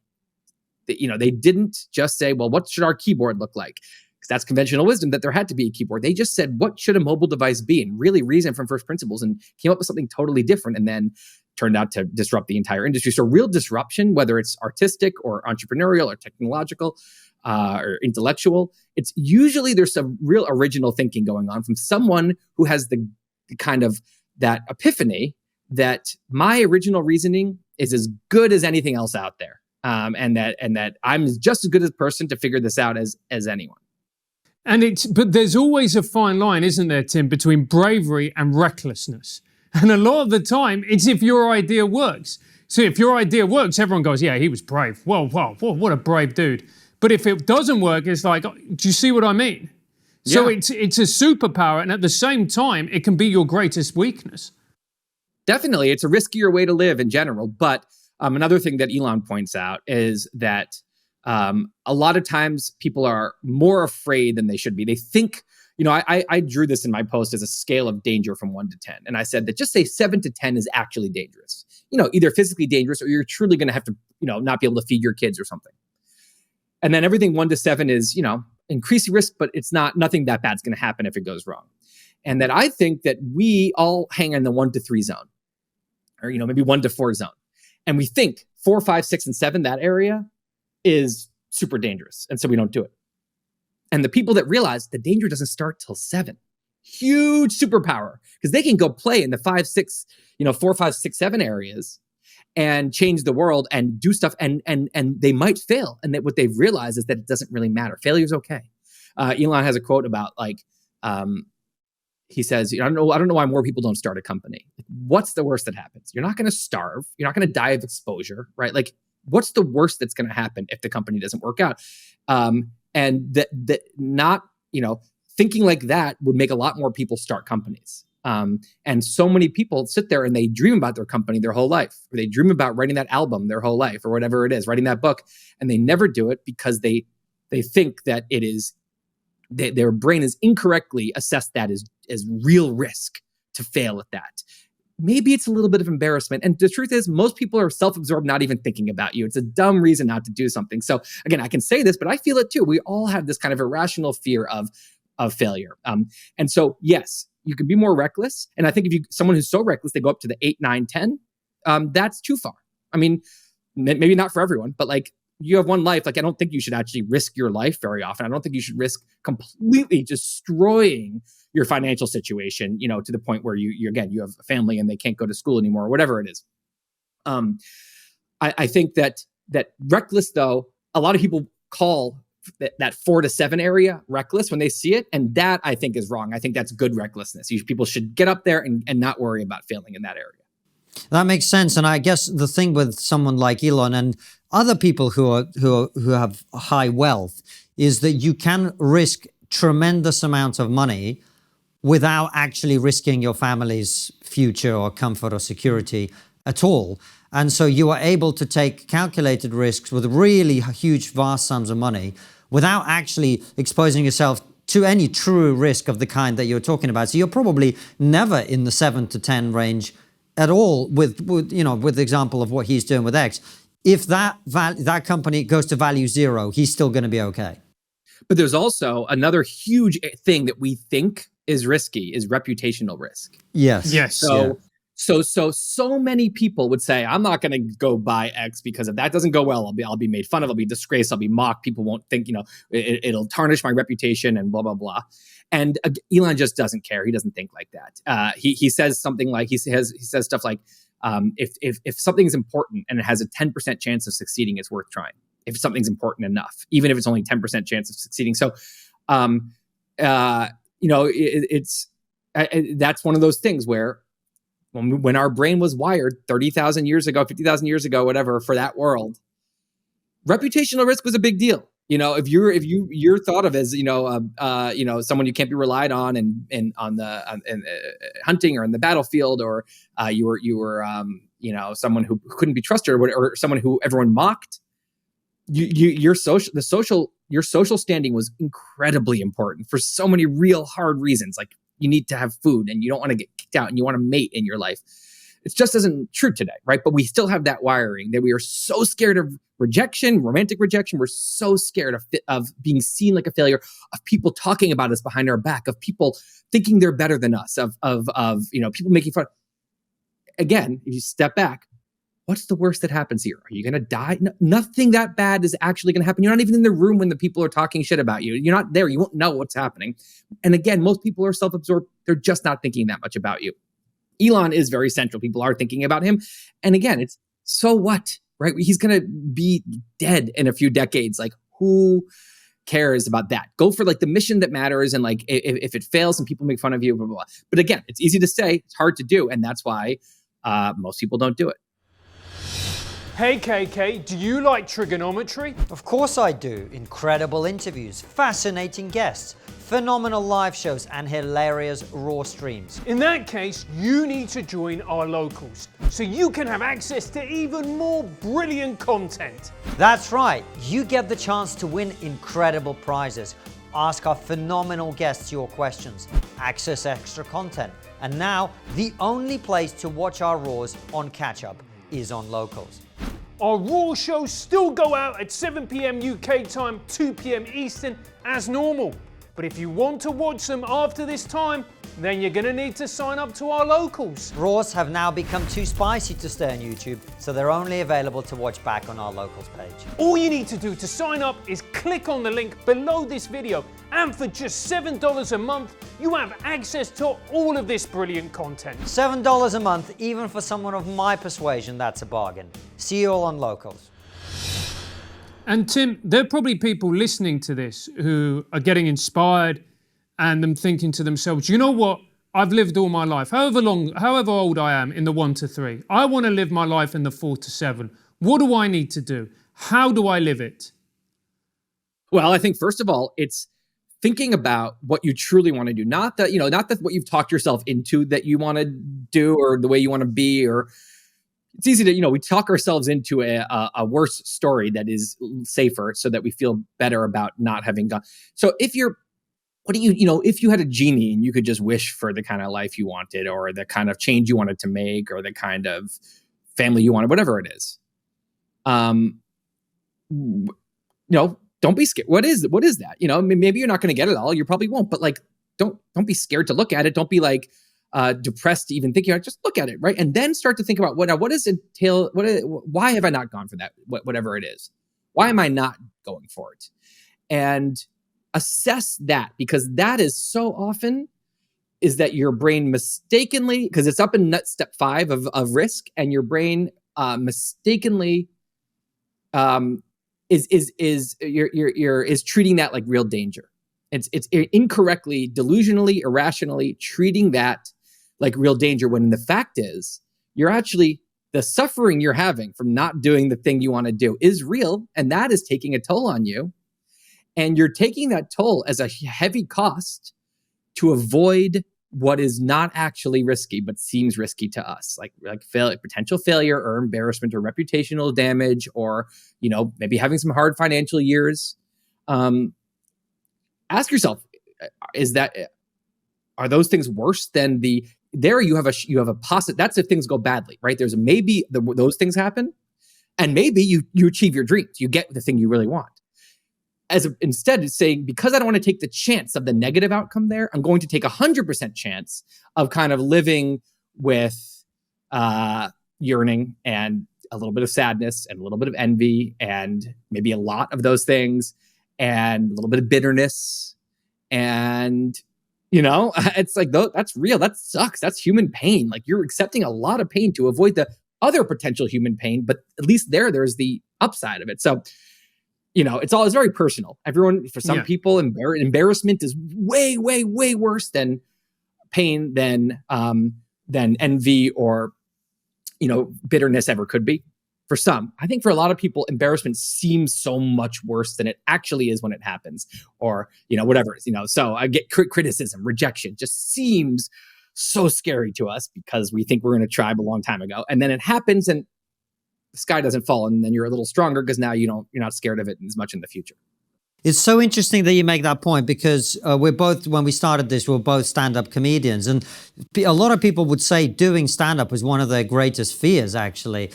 [SPEAKER 1] they didn't just say, well, what should our keyboard look like? Because that's conventional wisdom that there had to be a keyboard. They just said, what should a mobile device be? And really reason from first principles and came up with something totally different, and then turned out to disrupt the entire industry. So real disruption, whether it's artistic or entrepreneurial or technological or intellectual, it's usually there's some real original thinking going on from someone who has the kind of that epiphany that my original reasoning is as good as anything else out there. And that I'm just as good a person to figure this out as anyone.
[SPEAKER 3] But there's always a fine line, isn't there, Tim, between bravery and recklessness. And a lot of the time, it's if your idea works. So if your idea works, everyone goes, yeah, he was brave. Whoa, what a brave dude. But if it doesn't work, it's like, oh, do you see what I mean? So it's a superpower, and at the same time, it can be your greatest weakness.
[SPEAKER 1] Definitely, it's a riskier way to live in general. But another thing that Elon points out is that a lot of times people are more afraid than they should be. They think, I drew this in my post as a scale of danger from 1 to 10. And I said that just say 7 to 10 is actually dangerous. Either physically dangerous or you're truly going to have to, not be able to feed your kids or something. And then everything 1 to 7 is, increasing risk, but it's nothing that bad's going to happen if it goes wrong. And that I think that we all hang in the 1 to 3 zone, or, maybe 1 to 4 zone. And we think 4, 5, 6, and 7, that area is super dangerous. And so we don't do it. And the people that realize the danger doesn't start till 7, huge superpower, because they can go play in the 5, 6, 4, 5, 6, 7 areas and change the world and do stuff. And they might fail. And that what they've realized is that it doesn't really matter. Failure is okay. Elon has a quote about he says, I don't know why more people don't start a company. What's the worst that happens? You're not going to starve. You're not going to die of exposure, right? Like, what's the worst that's going to happen if the company doesn't work out? And that not, thinking like that would make a lot more people start companies. And so many people sit there and they dream about their company their whole life, or they dream about writing that album their whole life, or whatever it is, writing that book, and they never do it because they think that it is, their brain is incorrectly assessed that as real risk to fail at that. Maybe it's a little bit of embarrassment. And the truth is, most people are self-absorbed, not even thinking about you. It's a dumb reason not to do something. So again, I can say this, but I feel it too. We all have this kind of irrational fear of failure. And so, yes, you can be more reckless. And I think if someone who's so reckless, they go up to the 8, 9, 10, that's too far. I mean, maybe not for everyone, but like, you have one life. Like, I don't think you should actually risk your life very often. I don't think you should risk completely destroying your financial situation, to the point where you have a family and they can't go to school anymore, or whatever it is. I think that reckless, though, a lot of people call that 4 to 7 area reckless when they see it. And that, I think, is wrong. I think that's good recklessness. People should get up there and not worry about failing in that area.
[SPEAKER 2] That makes sense. And I guess the thing with someone like Elon and other people who have high wealth is that you can risk tremendous amounts of money without actually risking your family's future or comfort or security at all. And so you are able to take calculated risks with really huge, vast sums of money without actually exposing yourself to any true risk of the kind that you're talking about. So you're probably never in the 7 to 10 range at all with the example of what he's doing with X. If that company goes to value 0, he's still going to be okay.
[SPEAKER 1] But there's also another huge thing that we think is risky, is reputational risk.
[SPEAKER 2] Yes.
[SPEAKER 1] So many people would say, I'm not going to go buy X because if that doesn't go well, I'll be made fun of, I'll be disgraced, I'll be mocked. People won't think, it'll tarnish my reputation and blah, blah, blah. And Elon just doesn't care. He doesn't think like that. He says something like, he says stuff like, if something's important and it has a 10% chance of succeeding, it's worth trying. If something's important enough, even if it's only 10% chance of succeeding. So, that's one of those things where when our brain was wired 30,000 years ago, 50,000 years ago, whatever, for that world, reputational risk was a big deal. If you're thought of as someone you can't be relied on and on the hunting or in the battlefield, or you were someone who couldn't be trusted, or someone who everyone mocked, your social standing was incredibly important for so many real hard reasons. Like, you need to have food, and you don't want to get kicked out, and you want to mate in your life. It just isn't true today, right? But we still have that wiring that we are so scared of rejection, romantic rejection. We're so scared of being seen like a failure, of people talking about us behind our back, of people thinking they're better than us, of people making fun. Again, if you step back, what's the worst that happens here? Are you going to die? No, nothing that bad is actually going to happen. You're not even in the room when the people are talking shit about you. You're not there. You won't know what's happening. And again, most people are self-absorbed. They're just not thinking that much about you. Elon is very central. People are thinking about him. And again, it's so what, right? He's going to be dead in a few decades. Like, who cares about that? Go for like the mission that matters. And like, if it fails and people make fun of you, blah, blah, blah. But again, it's easy to say, it's hard to do. And that's why most people don't do it.
[SPEAKER 3] Hey KK, do you like TRIGGERnometry?
[SPEAKER 2] Of course I do. Incredible interviews, fascinating guests, phenomenal live shows, and hilarious raw streams.
[SPEAKER 3] In that case, you need to join our locals, so you can have access to even more brilliant content.
[SPEAKER 2] That's right. You get the chance to win incredible prizes, ask our phenomenal guests your questions, access extra content, and now the only place to watch our Raws on Catch Up is on Locals.
[SPEAKER 3] Our Raw shows still go out at 7 p.m. UK time, 2 p.m. Eastern as normal. But if you want to watch them after this time, then you're going to need to sign up to our Locals.
[SPEAKER 2] Raws have now become too spicy to stay on YouTube, so they're only available to watch back on our Locals page.
[SPEAKER 3] All you need to do to sign up is click on the link below this video, and for just $7 a month, you have access to all of this brilliant content.
[SPEAKER 2] $7 a month, even for someone of my persuasion, that's a bargain. See you all on Locals.
[SPEAKER 3] And Tim, there are probably people listening to this who are getting inspired and them thinking to themselves, you know what? I've lived all my life, however old I am, in the 1 to 3. I want to live my life in the 4 to 7. What do I need to do? How do I live it?
[SPEAKER 1] Well, I think first of all, it's thinking about what you truly want to do. Not that what you've talked yourself into that you want to do, or the way you want to be, or it's easy to, we talk ourselves into a worse story that is safer so that we feel better about not having gone. So if you had a genie and you could just wish for the kind of life you wanted, or the kind of change you wanted to make, or the kind of family you wanted, whatever it is, don't be scared. What is that? Maybe you're not going to get it all. You probably won't, but like, don't be scared to look at it. Don't be like, depressed to even thinking about it. Just look at it, right? And then start to think about what does it entail? Why have I not gone for that? Whatever it is, why am I not going for it? And assess that, because that is so often is that your brain mistakenly, because it's up in step 5 of risk, and your brain mistakenly is treating that like real danger. It's incorrectly, delusionally, irrationally treating that like real danger, when the fact is the suffering you're having from not doing the thing you want to do is real, and that is taking a toll on you. And you're taking that toll as a heavy cost to avoid what is not actually risky, but seems risky to us, like potential failure or embarrassment or reputational damage, or, maybe having some hard financial years. Ask yourself, are those things worse than you have a positive, that's if things go badly, right? There's maybe those things happen, and maybe you achieve your dreams. You get the thing you really want. Instead of saying, because I don't want to take the chance of the negative outcome there, I'm going to take 100% chance of kind of living with yearning and a little bit of sadness and a little bit of envy and maybe a lot of those things and a little bit of bitterness. And, it's like, that's real. That sucks. That's human pain. Like, you're accepting a lot of pain to avoid the other potential human pain, but at least there's the upside of it. So, it's very personal. For some people, embarrassment is way, way, way worse than pain than envy or, bitterness ever could be. For some, I think for a lot of people, embarrassment seems so much worse than it actually is when it happens, or, whatever it is, so I get criticism, rejection just seems so scary to us because we think we're in a tribe a long time ago. And then it happens and the sky doesn't fall. And then you're a little stronger because now you're not scared of it as much in the future.
[SPEAKER 2] It's so interesting that you make that point because we're both, when we started this, we're both stand-up comedians. And a lot of people would say doing stand-up is one of their greatest fears, actually.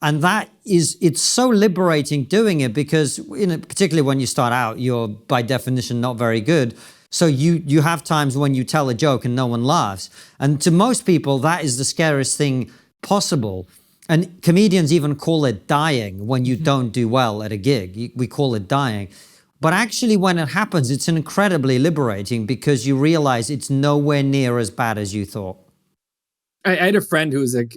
[SPEAKER 2] And it's so liberating doing it because, particularly when you start out, you're by definition not very good. So you have times when you tell a joke and no one laughs. And to most people, that is the scariest thing possible. And comedians even call it dying when you don't do well at a gig. We call it dying. But actually, when it happens, it's incredibly liberating because you realize it's nowhere near as bad as you thought.
[SPEAKER 1] I had a friend who was a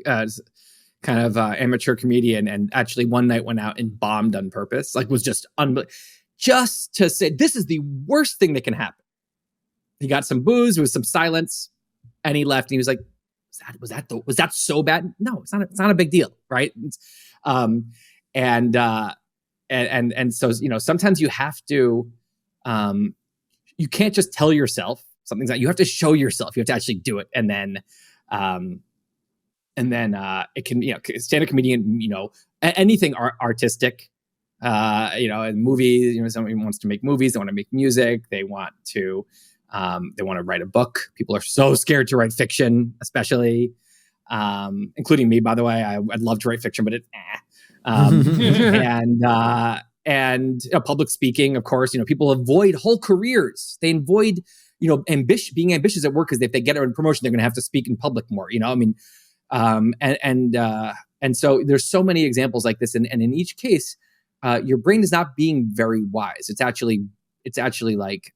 [SPEAKER 1] kind of amateur comedian and actually one night went out and bombed on purpose, was just just to say, this is the worst thing that can happen. He got some booze, there was some silence, and he left and he was like, was that so bad? No, it's not a big deal, right? And so, sometimes you have to, you can't just tell yourself something's that you have to show yourself, you have to actually do it. And then it can, stand-up comedian, anything artistic, in movies, somebody wants to make movies, they want to make music, they want to write a book. People are so scared to write fiction, especially, including me, by the way. I'd love to write fiction, but it's and public speaking, of course, people avoid whole careers. They avoid, being ambitious at work because if they get a promotion, they're going to have to speak in public more, and so there's so many examples like this. And in each case, your brain is not being very wise. It's actually like,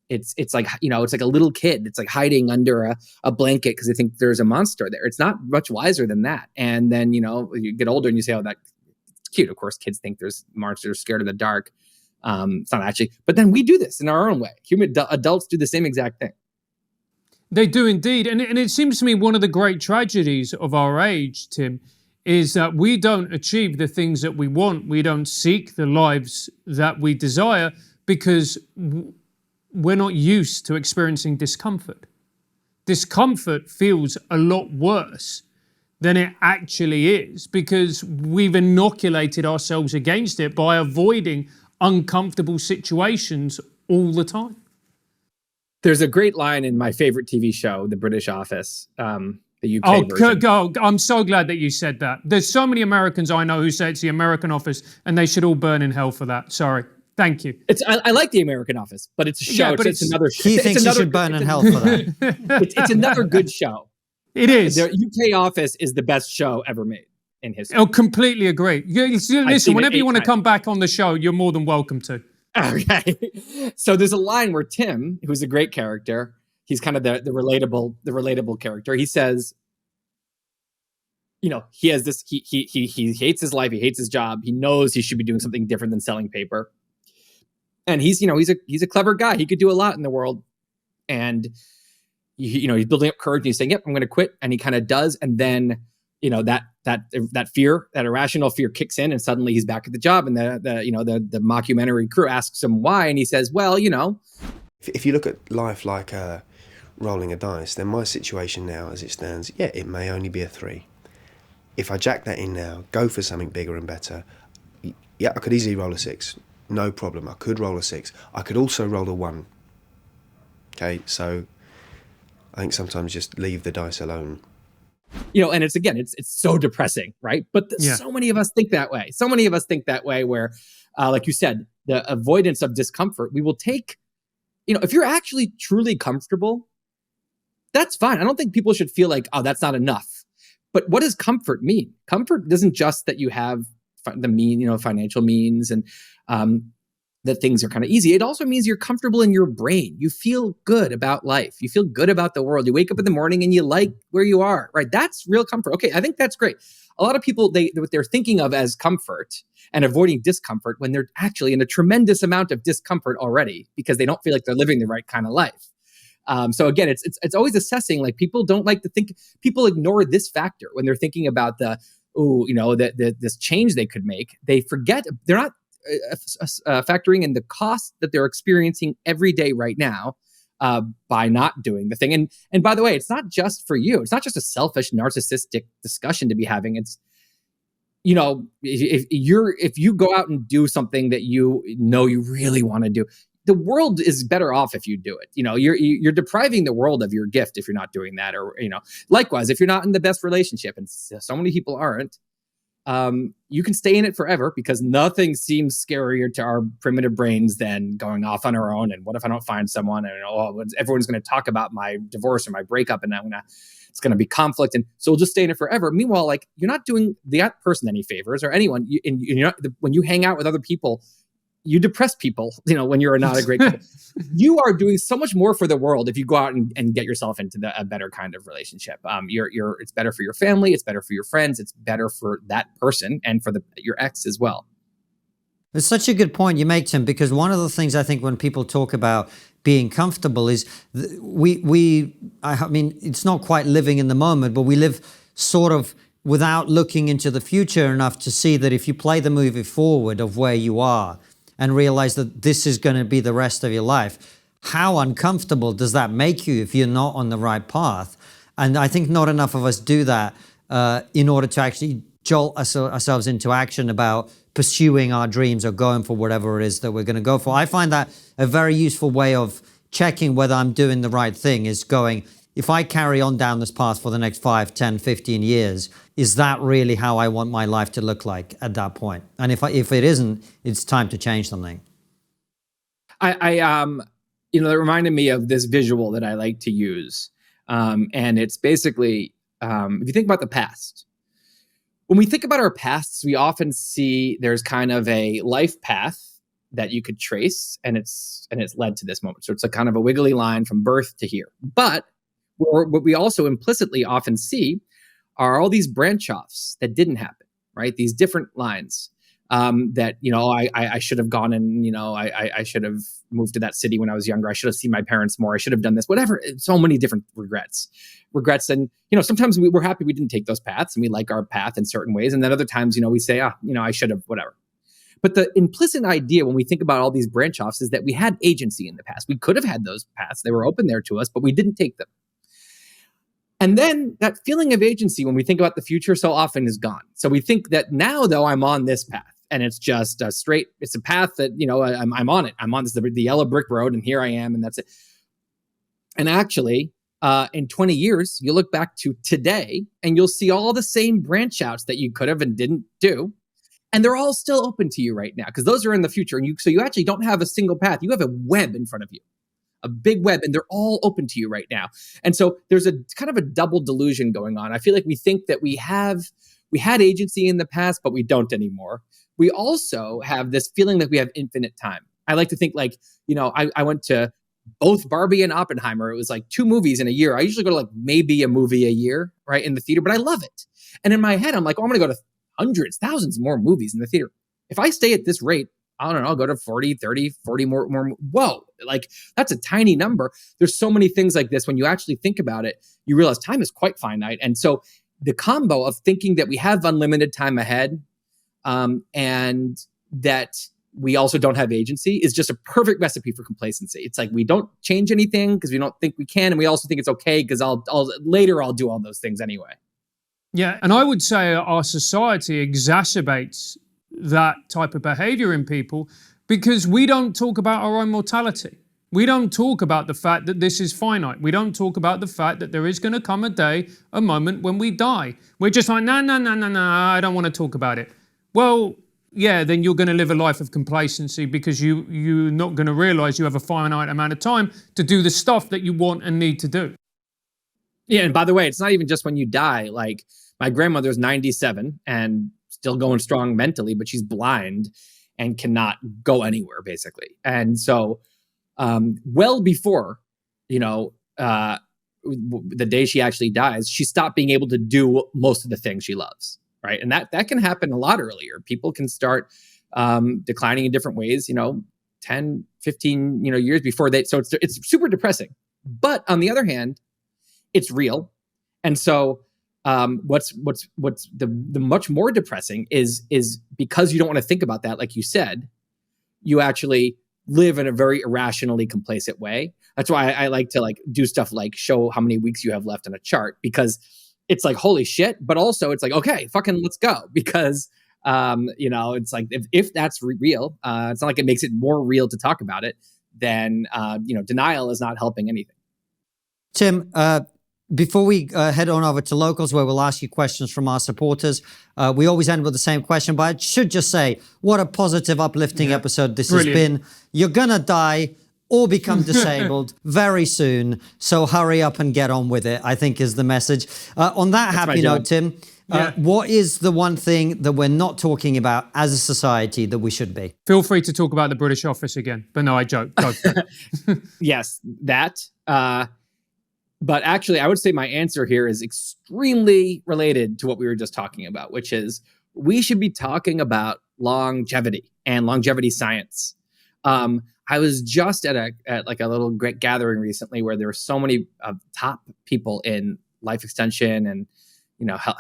[SPEAKER 1] it's like, it's like a little kid. It's like hiding under a blanket because they think there's a monster there. It's not much wiser than that. And then, you get older and you say, oh, that's cute. Of course, kids think there's monsters scared of the dark. It's not actually. But then we do this in our own way. Adults do the same exact thing.
[SPEAKER 3] They do indeed. And it seems to me one of the great tragedies of our age, Tim, is that we don't achieve the things that we want. We don't seek the lives that we desire because we're not used to experiencing discomfort. Discomfort feels a lot worse than it actually is because we've inoculated ourselves against it by avoiding uncomfortable situations all the time.
[SPEAKER 1] There's a great line in my favorite TV show, The British Office, the UK version.
[SPEAKER 3] I'm so glad that you said that. There's so many Americans I know who say it's the American Office and they should all burn in hell for that. Sorry. Thank you.
[SPEAKER 1] I like the American Office, but it's a show.
[SPEAKER 2] Yeah,
[SPEAKER 1] but it's another show.
[SPEAKER 2] He thinks you should burn in hell for that.
[SPEAKER 1] It's another good show.
[SPEAKER 3] It is.
[SPEAKER 1] The UK Office is the best show ever made in history.
[SPEAKER 3] Oh, completely agree. Listen, whenever you want to come back on the show, you're more than welcome to.
[SPEAKER 1] Okay. So there's a line where Tim, who's a great character, he's kind of the relatable character. He says, he has this, he hates his life, he hates his job. He knows he should be doing something different than selling paper. And he's a clever guy. He could do a lot in the world. And he's building up courage and he's saying, yep, I'm going to quit. And he kind of does. And then, that fear, that irrational fear kicks in and suddenly he's back at the job. And the mockumentary crew asks him why. And he says, well,
[SPEAKER 4] If you look at life like rolling a dice, then my situation now as it stands, it may only be a 3. If I jack that in now, go for something bigger and better, I could easily roll a 6. No problem. I could roll a 6. I could also roll a 1. Okay, so I think sometimes just leave the dice alone.
[SPEAKER 1] And it's so depressing, right? But so many of us think that way. So many of us think that way where, like you said, the avoidance of discomfort, we will take, if you're actually truly comfortable, that's fine. I don't think people should feel like, oh, that's not enough. But what does comfort mean? Comfort isn't just that you have the financial means and that things are kind of easy. It also means you're comfortable in your brain. You feel good about life. You feel good about the world. You wake up in the morning and you like where you are, right? That's real comfort. Okay, I think that's great. A lot of people, what they're thinking of as comfort and avoiding discomfort when they're actually in a tremendous amount of discomfort already because they don't feel like they're living the right kind of life. So again, it's always assessing. Like, people don't like to think. People ignore this factor when they're thinking about this change they could make. They forget they're not factoring in the cost that they're experiencing every day right now by not doing the thing. And by the way, it's not just for you. It's not just a selfish, narcissistic discussion to be having. It's, if you go out and do something that you know you really want to do, the world is better off if you do it. You're depriving the world of your gift if you're not doing that. Or, likewise, if you're not in the best relationship, and so many people aren't, you can stay in it forever, because nothing seems scarier to our primitive brains than going off on our own. And what if I don't find someone? And everyone's going to talk about my divorce or my breakup, and it's going to be conflict. And so we'll just stay in it forever. Meanwhile, like, you're not doing that person any favors, or anyone. When you hang out with other people, you depress people, when you're not a great couple. You are doing so much more for the world if you go out and get yourself into a better kind of relationship. It's better for your family, it's better for your friends, it's better for that person and for your ex as well.
[SPEAKER 2] It's such a good point you make, Tim, because one of the things I think when people talk about being comfortable is it's not quite living in the moment, but we live sort of without looking into the future enough to see that if you play the movie forward of where you are, and realize that this is going to be the rest of your life, how uncomfortable does that make you if you're not on the right path? And I think not enough of us do that in order to actually jolt ourselves into action about pursuing our dreams or going for whatever it is that we're going to go for. I find that a very useful way of checking whether I'm doing the right thing is going, if I carry on down this path for the next 5, 10, 15 years, is that really how I want my life to look like at that point? And if it isn't, it's time to change something.
[SPEAKER 1] That reminded me of this visual that I like to use. And it's basically, if you think about the past, when we think about our pasts, we often see there's kind of a life path that you could trace, and it's led to this moment. So it's a kind of a wiggly line from birth to here. But what we also implicitly often see are all these branch offs that didn't happen, right? These different lines that, I should have gone and, I should have moved to that city when I was younger. I should have seen my parents more. I should have done this, whatever. So many different regrets. And, sometimes we're happy we didn't take those paths and we like our path in certain ways. And then other times, we say, I should have, whatever. But the implicit idea when we think about all these branch offs is that we had agency in the past. We could have had those paths. They were open there to us, but we didn't take them. And then that feeling of agency when we think about the future so often is gone. So we think that now, though, I'm on this path, and it's just it's a path that, I'm on it. I'm on the yellow brick road, and here I am, and that's it. And actually, in 20 years, you look back to today, and you'll see all the same branch outs that you could have and didn't do. And they're all still open to you right now, because those are in the future. And so you actually don't have a single path. You have a web in front of you. A big web, and they're all open to you right now. And so there's a kind of a double delusion going on. I feel like we think that we had agency in the past, but we don't anymore. We also have this feeling that we have infinite time. I like to think like, I went to both Barbie and Oppenheimer. It was like 2 movies in a year. I usually go to like maybe a movie a year, right, in the theater, but I love it. And in my head, I'm like, I'm going to go to hundreds, thousands more movies in the theater. If I stay at this rate, I don't know, I'll go to 40, 30, 40 more. Whoa, like that's a tiny number. There's so many things like this. When you actually think about it, you realize time is quite finite. And so the combo of thinking that we have unlimited time ahead and that we also don't have agency is just a perfect recipe for complacency. It's like we don't change anything because we don't think we can. And we also think it's okay because I'll do all those things anyway.
[SPEAKER 3] Yeah, and I would say our society exacerbates that type of behavior in people because we don't talk about our own mortality. We don't talk about the fact that this is finite. We don't talk about the fact that there is going to come a moment when we die. We're just like, no, I don't want to talk about it. Well, yeah, then you're going to live a life of complacency because you're not going to realize you have a finite amount of time to do the stuff that you want and need to do.
[SPEAKER 1] Yeah, and by the way, it's not even just when you die. Like my grandmother's 97 and still going strong mentally, but she's blind and cannot go anywhere, basically. And so well before, the day she actually dies, she stopped being able to do most of the things she loves, right? And that can happen a lot earlier. People can start declining in different ways, 10, 15, years before so it's super depressing. But on the other hand, it's real. And so what's the much more depressing is because you don't want to think about that, like you said, you actually live in a very irrationally complacent way. That's why I like to do stuff like show how many weeks you have left on a chart, because it's like, holy shit. But also it's like, okay, fucking let's go. Because, it's like, if that's real, it's not like it makes it more real to talk about it, then, denial is not helping anything.
[SPEAKER 2] Tim, before we head on over to locals, where we'll ask you questions from our supporters, we always end with the same question, but I should just say, what a positive, uplifting episode this has been. You're gonna die or become disabled very soon, so hurry up and get on with it, I think is the message. On that happy note, Tim, what is the one thing that we're not talking about as a society that we should be?
[SPEAKER 3] Feel free to talk about the British office again, but no, I joke. Go for it.
[SPEAKER 1] Yes, that. But actually, I would say my answer here is extremely related to what we were just talking about, which is we should be talking about longevity and longevity science. I was just at a little great gathering recently where there were so many top people in life extension and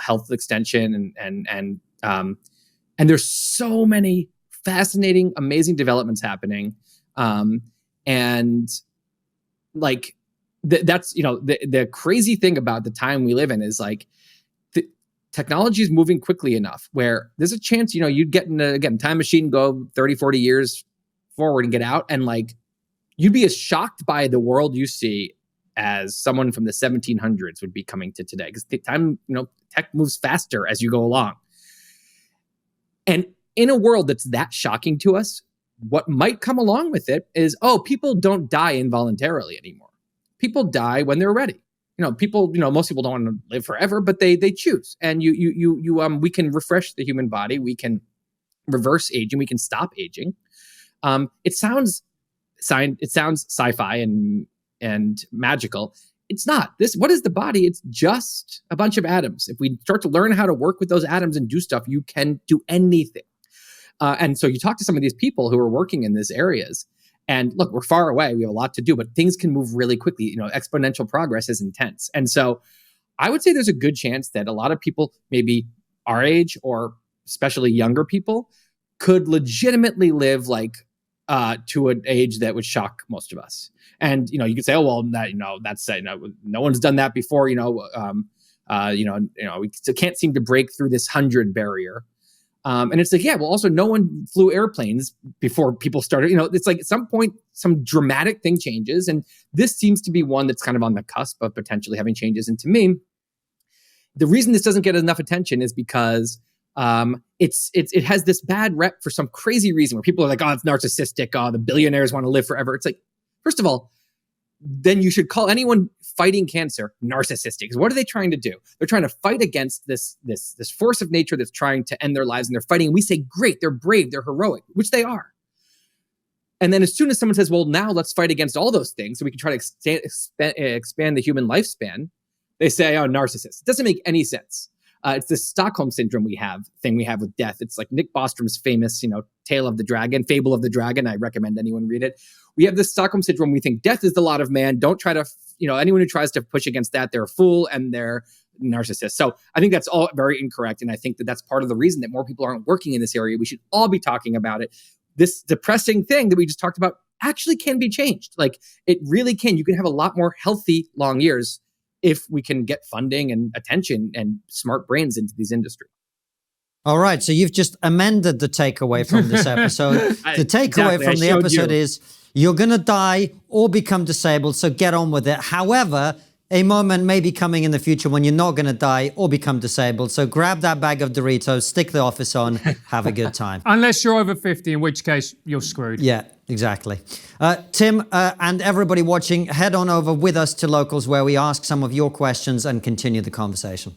[SPEAKER 1] health extension and there's so many fascinating, amazing developments happening, and like. That's the crazy thing about the time we live in is like the technology is moving quickly enough where there's a chance you'd get in a time machine, go 30-40 years forward and get out, and like you'd be as shocked by the world you see as someone from the 1700s would be coming to today, because time tech moves faster as you go along. And in a world that's that shocking to us, what might come along with it is, people don't die involuntarily anymore. People die when they're ready. Most people don't want to live forever, but they choose. And we can refresh the human body. We can reverse aging. We can stop aging. It sounds sci-fi and magical. It's not. What is the body? It's just a bunch of atoms. If we start to learn how to work with those atoms and do stuff, you can do anything. And so you talk to some of these people who are working in these areas. And look, we're far away. We have a lot to do, but things can move really quickly. Exponential progress is intense. And so I would say there's a good chance that a lot of people, maybe our age or especially younger people, could legitimately live to an age that would shock most of us. And, you could say, that's, no one's done that before, we can't seem to break through this 100 barrier. And it's like, also no one flew airplanes before people started, it's like at some point, some dramatic thing changes. And this seems to be one that's kind of on the cusp of potentially having changes. And to me, the reason this doesn't get enough attention is because it has this bad rep for some crazy reason where people are like, it's narcissistic. The billionaires want to live forever. It's like, first of all, then you should call anyone fighting cancer narcissistic. Because what are they trying to do? They're trying to fight against this force of nature that's trying to end their lives, and they're fighting. And we say, great, they're brave, they're heroic, which they are. And then as soon as someone says, well, now let's fight against all those things so we can try to expand the human lifespan, they say, narcissist. It doesn't make any sense. It's this Stockholm syndrome we have with death. It's like Nick Bostrom's famous, Fable of the Dragon. I recommend anyone read it. We have this Stockholm syndrome. We think death is the lot of man. Don't try to, anyone who tries to push against that, they're a fool and they're narcissists. So I think that's all very incorrect. And I think that that's part of the reason that more people aren't working in this area. We should all be talking about it. This depressing thing that we just talked about actually can be changed. Like it really can. You can have a lot more healthy long years if we can get funding and attention and smart brains into these industries.
[SPEAKER 2] All right. So you've just amended the takeaway from this episode. The takeaway from the episode is you're going to die or become disabled. So get on with it. However, a moment may be coming in the future when you're not going to die or become disabled. So grab that bag of Doritos, stick the office on, have a good time.
[SPEAKER 3] Unless you're over 50, in which case you're screwed.
[SPEAKER 2] Yeah, exactly. Tim and everybody watching, head on over with us to Locals where we ask some of your questions and continue the conversation.